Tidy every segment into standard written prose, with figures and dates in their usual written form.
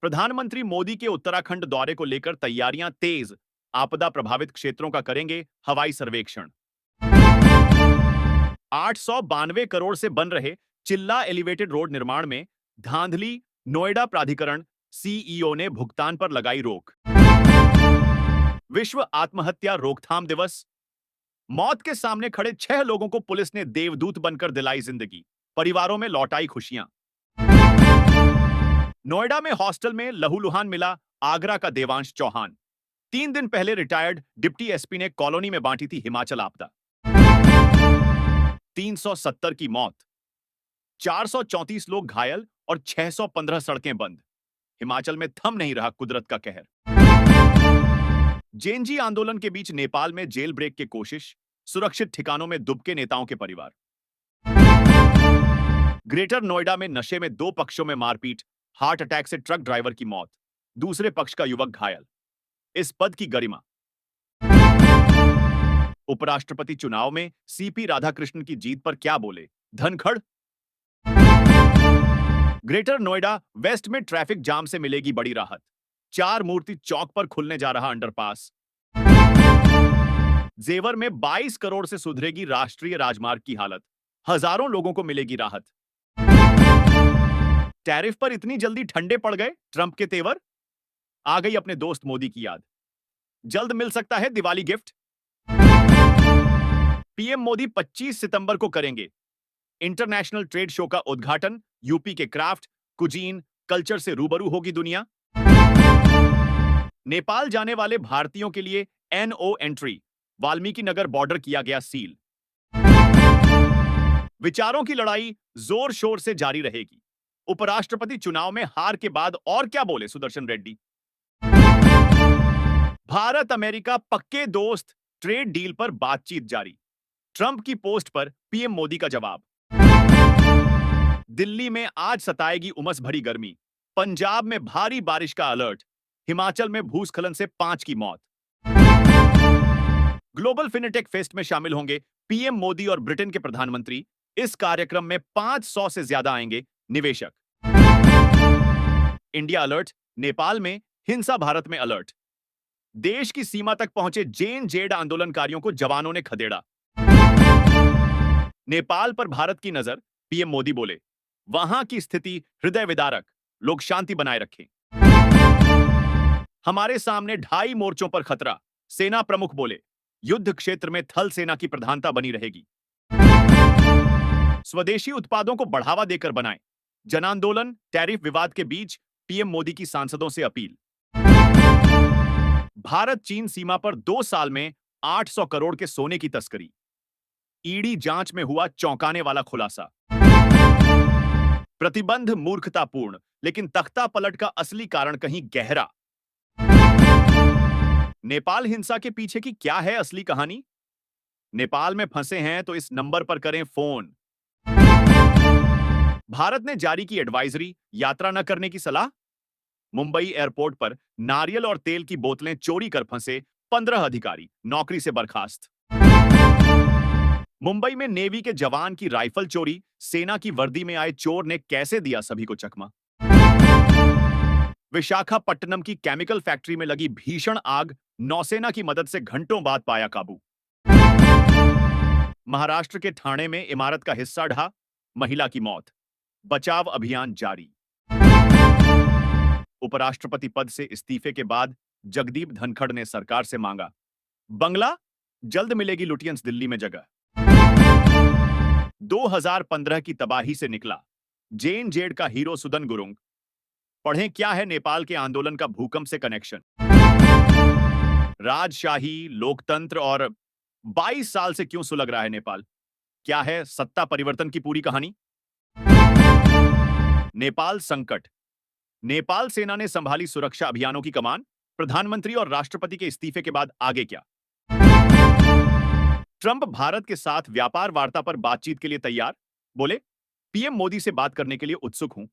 प्रधानमंत्री मोदी के उत्तराखंड दौरे को लेकर तैयारियां तेज। आपदा प्रभावित क्षेत्रों का करेंगे हवाई सर्वेक्षण। 892 करोड़ से बन रहे चिल्ला एलिवेटेड रोड निर्माण में धांधली। नोएडा प्राधिकरण सीईओ ने भुगतान पर लगाई रोक। विश्व आत्महत्या रोकथाम दिवस। मौत के सामने खड़े 6 लोगों को पुलिस ने देवदूत बनकर दिलाई जिंदगी। परिवारों में लौटाई खुशियां। नोएडा में हॉस्टल में लहूलुहान मिला आगरा का देवांश चौहान। 3 दिन पहले रिटायर्ड डिप्टी एसपी ने कॉलोनी में बांटी थी हिमाचल आपदा। 370 की मौत, 434 लोग घायल और 615 सड़कें बंद। हिमाचल में थम नहीं रहा कुदरत का कहर। जेएनजी आंदोलन के बीच नेपाल में जेल ब्रेक की कोशिश। सुरक्षित ठिकानों में दुबके नेताओं के परिवार। ग्रेटर नोएडा में नशे में 2 पक्षों में मारपीट। हार्ट अटैक से ट्रक ड्राइवर की मौत, दूसरे पक्ष का युवक घायल। इस पद की गरिमा। उपराष्ट्रपति चुनाव में सीपी राधाकृष्णन की जीत पर क्या बोले धनखड़। ग्रेटर नोएडा वेस्ट में ट्रैफिक जाम से मिलेगी बड़ी राहत। 4 मूर्ति चौक पर खुलने जा रहा अंडरपास। जेवर में 22 करोड़ से सुधरेगी राष्ट्रीय राजमार्ग की हालत। हजारों लोगों को मिलेगी राहत। टैरिफ पर इतनी जल्दी ठंडे पड़ गए ट्रंप के तेवर। आ गई अपने दोस्त मोदी की याद। जल्द मिल सकता है दिवाली गिफ्ट। पीएम मोदी 25 सितंबर को करेंगे इंटरनेशनल ट्रेड शो का उद्घाटन। यूपी के क्राफ्ट, कुजीन, कल्चर से रूबरू होगी दुनिया। नेपाल जाने वाले भारतीयों के लिए NO entry. Valmiki Nagar border किया गया सील। विचारों की लड़ाई जोर शोर से जारी रहेगी। उपराष्ट्रपति चुनाव में हार के बाद और क्या बोले सुदर्शन रेड्डी। भारत अमेरिका पक्के दोस्त, ट्रेड डील पर बातचीत जारी। ट्रंप की पोस्ट पर पीएम मोदी का जवाब। दिल्ली में आज सताएगी उमस भरी गर्मी। पंजाब में भारी बारिश का अलर्ट। हिमाचल में भूस्खलन से 5 की मौत। ग्लोबल फिनटेक फेस्ट में शामिल होंगे पीएम मोदी और ब्रिटेन के प्रधानमंत्री। इस कार्यक्रम में 500 से ज्यादा आएंगे निवेशक। India alert. नेपाल में हिंसा, भारत में अलर्ट। देश की सीमा तक पहुंचे जेएनजेड आंदोलनकारियों को जवानों ने खदेड़ा। नेपाल पर भारत की नजर। पीएम मोदी बोले वहां की स्थिति हृदय विदारक, लोग शांति बनाए रखें। हमारे सामने 2.5 मोर्चों पर खतरा। सेना प्रमुख बोले युद्ध क्षेत्र में थल सेना की प्रधानता बनी रहेगी। स्वदेशी उत्पादों को बढ़ावा देकर बनाएं। जन आंदोलन, टैरिफ विवाद के बीच पीएम मोदी की सांसदों से अपील। भारत चीन सीमा पर 2 साल में 800 करोड़ के सोने की तस्करी। ईडी जांच में हुआ चौंकाने वाला खुलासा। प्रतिबंध मूर्खतापूर्ण, लेकिन तख्ता पलट का असली कारण कहीं गहरा। नेपाल हिंसा के पीछे की क्या है असली कहानी। नेपाल में फंसे हैं तो इस नंबर पर करें फोन। भारत ने जारी की एडवाइजरी, यात्रा न करने की सलाह। मुंबई एयरपोर्ट पर नारियल और तेल की बोतलें चोरी कर फंसे 15 अधिकारी, नौकरी से बर्खास्त। मुंबई में नेवी के जवान की राइफल चोरी। सेना की वर्दी में आए चोर ने कैसे दिया सभी को चकमा। विशाखापट्टनम की केमिकल फैक्ट्री में लगी भीषण आग। नौसेना की मदद से घंटों बाद पाया काबू। महाराष्ट्र के ठाणे में इमारत का हिस्सा ढहा, महिला की मौत। बचाव अभियान जारी। उपराष्ट्रपति पद से इस्तीफे के बाद जगदीप धनखड़ ने सरकार से मांगा बंगला। जल्द मिलेगी लुटियंस दिल्ली में जगह। 2015 की तबाही से निकला जेएनजेड का हीरो सुदन गुरुंग। पढ़ें क्या है नेपाल के आंदोलन का भूकंप से कनेक्शन। राजशाही, लोकतंत्र और 22 साल से क्यों सुलग रहा है नेपाल। क्या है सत्ता परिवर्तन की पूरी कहानी। नेपाल संकट। नेपाल सेना ने संभाली सुरक्षा अभियानों की कमान। प्रधानमंत्री और राष्ट्रपति के इस्तीफे के बाद आगे क्या। ट्रंप भारत के साथ व्यापार वार्ता पर बातचीत के लिए तैयार। बोले पीएम मोदी से बात करने के लिए उत्सुक हूं।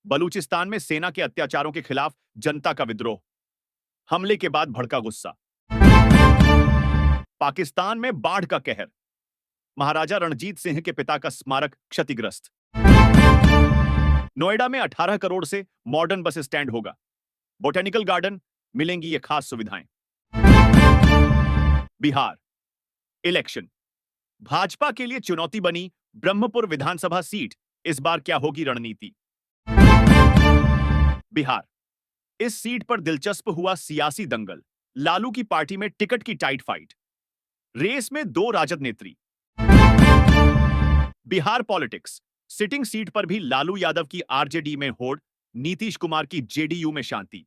बलूचिस्तान में सेना के अत्याचारों के खिलाफ जनता का विद्रोह। हमले के बाद भड़का गुस्सा। पाकिस्तान में बाढ़ का कहर। महाराजा रणजीत सिंह के पिता का स्मारक क्षतिग्रस्त। नोएडा में 18 करोड़ से मॉडर्न बस स्टैंड होगा। बोटेनिकल गार्डन, मिलेंगी ये खास सुविधाएं। बिहार इलेक्शन, भाजपा के लिए चुनौती बनी ब्रह्मपुर विधानसभा सीट। इस बार क्या होगी रणनीति? बिहार, इस सीट पर दिलचस्प हुआ सियासी दंगल। लालू की पार्टी में टिकट की टाइट फाइट। रेस में दो राजद नेत्री। बिहार पॉलिटिक्स, सिटिंग सीट पर भी लालू यादव की आरजेडी में होड़, नीतीश कुमार की जेडीयू में शांति।